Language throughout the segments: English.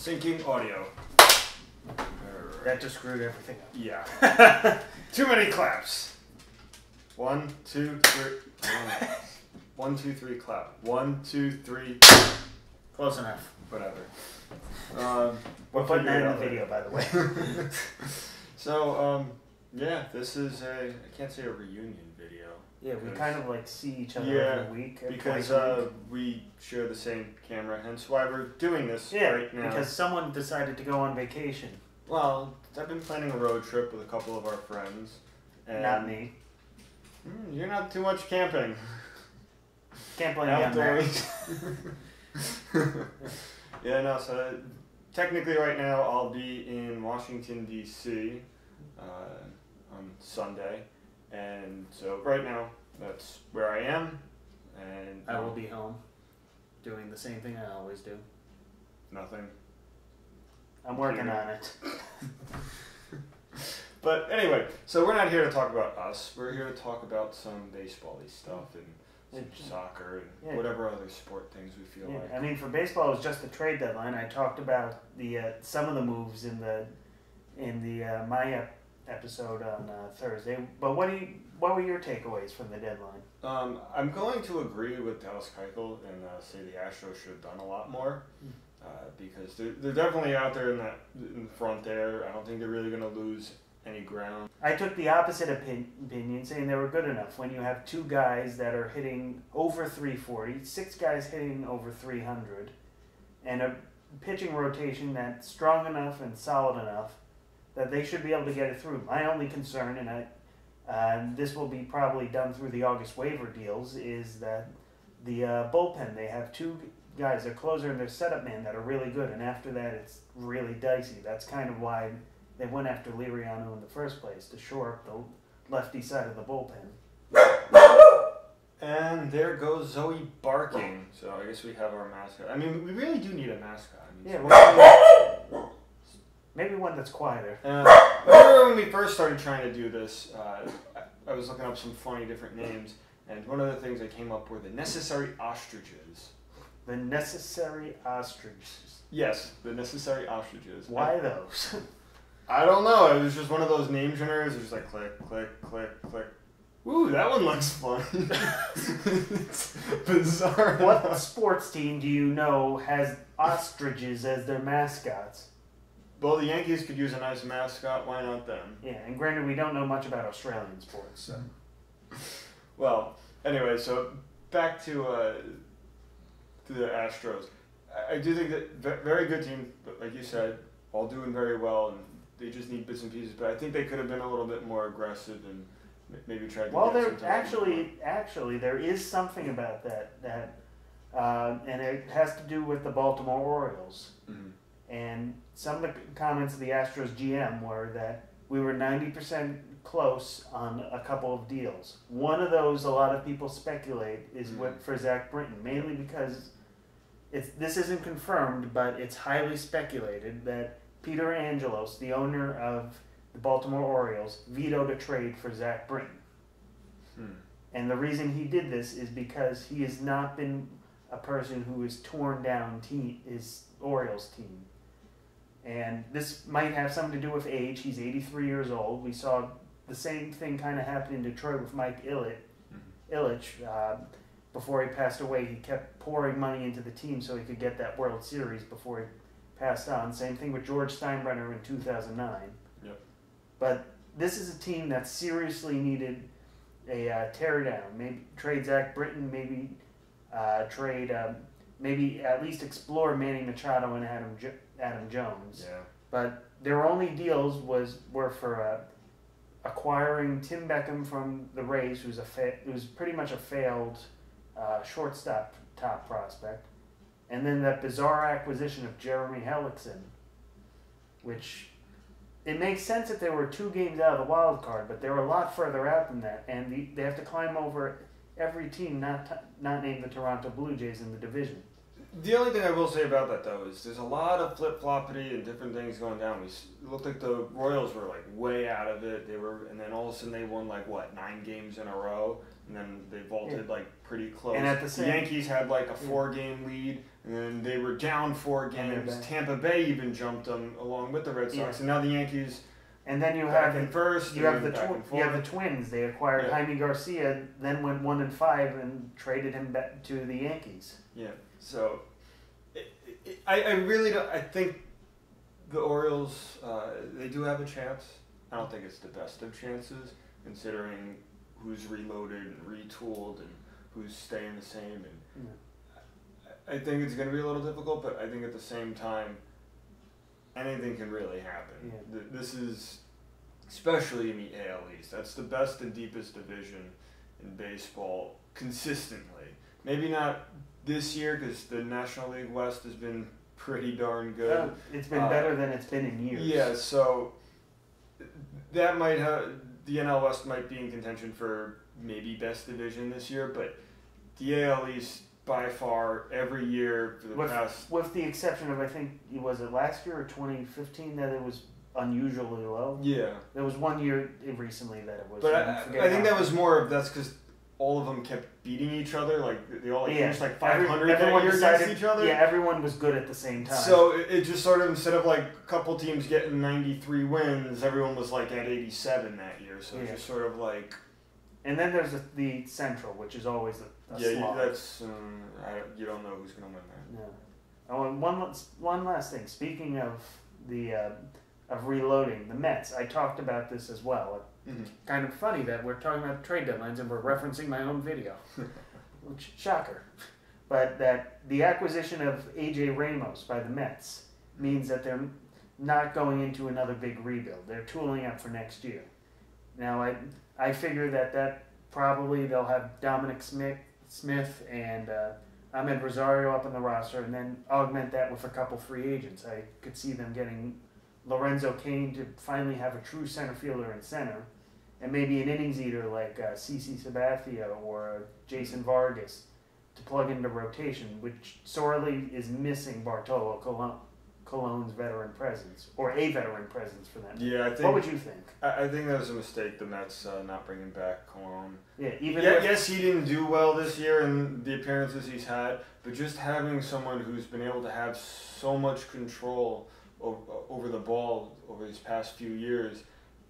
Syncing audio. That just screwed everything up. Yeah. Too many claps. 1, 2, 3. 1, 2, 3, clap. 1, 2, 3. Close enough. Whatever. We're putting that in the video, by the way. So, yeah, this is I can't say a reunion video. Yeah, we kind of like see each other every week. Because we share the same camera, hence why we're doing this right now. Because someone decided to go on vacation. Well, I've been planning a road trip with a couple of our friends. And not me. You're not too much camping. Can't blame me on that. Yeah, no, so technically right now I'll be in Washington, D.C. On Sunday. And so right now, that's where I am. And I will be home doing the same thing I always do. Nothing. I'm working on it. But anyway, so we're not here to talk about us. We're here to talk about some baseball-y stuff and some soccer and whatever other sport things we feel like. I mean, for baseball, it was just the trade deadline. I talked about the some of the moves in the my episode on Thursday. But what were your takeaways from the deadline? I'm going to agree with Dallas Keuchel and say the Astros should have done a lot more. Because they're definitely out there in front there. I don't think they're really going to lose any ground. I took the opposite opinion, saying they were good enough. When you have two guys that are hitting over 340, 6 guys hitting over 300, and a pitching rotation that's strong enough and solid enough that they should be able to get it through. My only concern, and this will be probably done through the August waiver deals, is that the bullpen, they have 2 guys, their closer and their setup man, that are really good, and after that it's really dicey. That's kind of why they went after Liriano in the first place, to shore up the lefty side of the bullpen. And there goes Zoe barking. So I guess we have our mascot. I mean, we really do need a mascot. I mean, maybe one that's quieter. Remember when we first started trying to do this, I was looking up some funny different names, and one of the things I came up were the necessary ostriches. The necessary ostriches. Yes, the necessary ostriches. Why those? I don't know. It was just one of those name generators. It was just like click, click, click, click. Ooh, that one looks fun. It's bizarre. What sports team do you know has ostriches as their mascots? Well, the Yankees could use a nice mascot. Why not them? Yeah, and granted, we don't know much about Australian sports. So. Well, anyway, so back to the Astros. I do think that very good team, but like you said, all doing very well, and they just need bits and pieces. But I think they could have been a little bit more aggressive and maybe tried to. Well, there actually there is something about that, and it has to do with the Baltimore Orioles. Mm-hmm. And some of the comments of the Astros GM were that we were 90% close on a couple of deals. One of those, a lot of people speculate, is for Zach Britton, mainly because this isn't confirmed, but it's highly speculated that Peter Angelos, the owner of the Baltimore Orioles, vetoed a trade for Zach Britton. And the reason he did this is because he has not been a person who has torn down his Orioles team. And this might have something to do with age. He's 83 years old. We saw the same thing kind of happen in Detroit with Mike Ilitch. Before he passed away, he kept pouring money into the team so he could get that World Series before he passed on. Same thing with George Steinbrenner in 2009. Yep. But this is a team that seriously needed a teardown. Maybe trade Zach Britton, maybe maybe at least explore Manny Machado and Adam Jones. Yeah. But their only deals were for acquiring Tim Beckham from the Rays, who's pretty much a failed shortstop top prospect, and then that bizarre acquisition of Jeremy Hellickson, which it makes sense that they were 2 games out of the wild card, but they're a lot further out than that, and they have to climb over every team not named the Toronto Blue Jays in the division. The only thing I will say about that though is there's a lot of flip-floppity and different things going down. It looked like the Royals were like way out of it. And then all of a sudden they won like 9 games in a row, and then they vaulted like pretty close. And at the Yankees had like a 4-game lead, and then they were down 4 games. Tampa Bay even jumped them along with the Red Sox, and now the Yankees. And then you back have in first. You have the Twins. They acquired Jaime Garcia, then went 1-5 and traded him back to the Yankees. Yeah. So, I really don't. I think the Orioles they do have a chance. I don't think it's the best of chances, considering who's reloaded and retooled and who's staying the same. And I think it's going to be a little difficult, but I think at the same time, anything can really happen. Yeah. This is, especially in the AL East, that's the best and deepest division in baseball consistently. Maybe not this year because the National League West has been pretty darn good. It's been better than it's been in years. Yeah, so that might have, the NL West might be in contention for maybe best division this year, but the AL East by far every year for the past... With the exception of, I think, was it last year or 2015 that it was unusually low? Yeah. There was one year recently that it was. But I think that was more of, that's because all of them kept beating each other. Like, they all finished like 500 everyone that year against each other. Yeah, everyone was good at the same time. So it just sort of, instead of like a couple teams getting 93 wins, everyone was like at 87 that year. So it's just sort of like... And then there's the Central, which is always a slog. That's you don't know who's going to win that. No. Oh, and one last thing. Speaking of of reloading, the Mets. I talked about this as well. Mm-hmm. Kind of funny that we're talking about trade deadlines and we're referencing my own video. Which, shocker. But that the acquisition of A.J. Ramos by the Mets means that they're not going into another big rebuild. They're tooling up for next year. Now, I figure that probably they'll have Dominic Smith and Ahmed Rosario up on the roster, and then augment that with a couple free agents. I could see them getting Lorenzo Cain to finally have a true center fielder in center, and maybe an innings eater like CC Sabathia or Jason Vargas to plug into rotation, which sorely is missing Bartolo Colon's veteran presence, or a veteran presence for them. Yeah, I think. What would you think? I think that was a mistake, the Mets not bringing back Colon. Yeah, yes, he didn't do well this year in the appearances he's had, but just having someone who's been able to have so much control over the ball over these past few years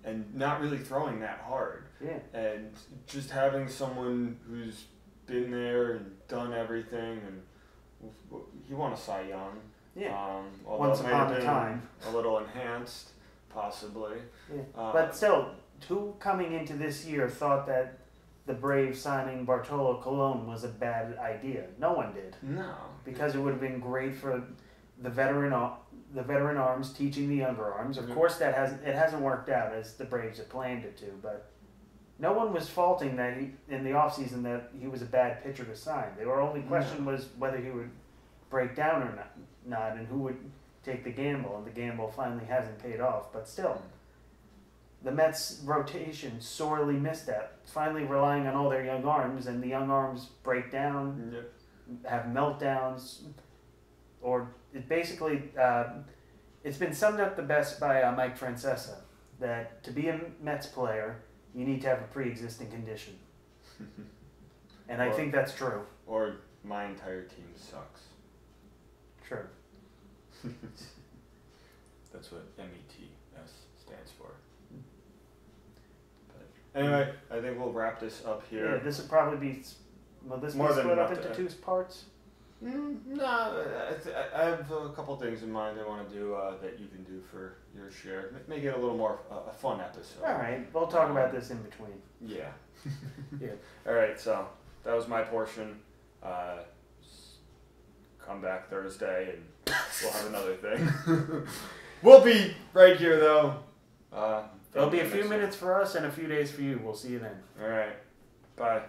and not really throwing that hard. Yeah. And just having someone who's been there and done everything, and he won a Cy Young. Yeah. Once upon a time. A little enhanced, possibly. Yeah. But still, who coming into this year thought that the Braves signing Bartolo Colon was a bad idea? No one did. No. Because it would have been great for the veteran arms teaching the younger arms. Of course, it hasn't worked out as the Braves had planned it to, but no one was faulting that in the offseason that he was a bad pitcher to sign. The only question was whether he would break down or not, and who would take the gamble, and the gamble finally hasn't paid off. But still, the Mets' rotation sorely missed that, finally relying on all their young arms, and the young arms break down, have meltdowns, or it basically, it's been summed up the best by Mike Francesa, that to be a Mets player, you need to have a pre-existing condition. And I think that's true. Or my entire team sucks. Sure. That's what METS stands for. But anyway, I think we'll wrap this up here. Yeah, this would probably be... Will this be split up into 2 parts? No, I have a couple things in mind I want to do that you can do for your share. Make it a little more a fun episode. All right, we'll talk about this in between. Yeah. Yeah. All right, so that was my portion. Come back Thursday and we'll have another thing. We'll be right here though. There'll be a few minutes for us and a few days for you. We'll see you then. All right. Bye.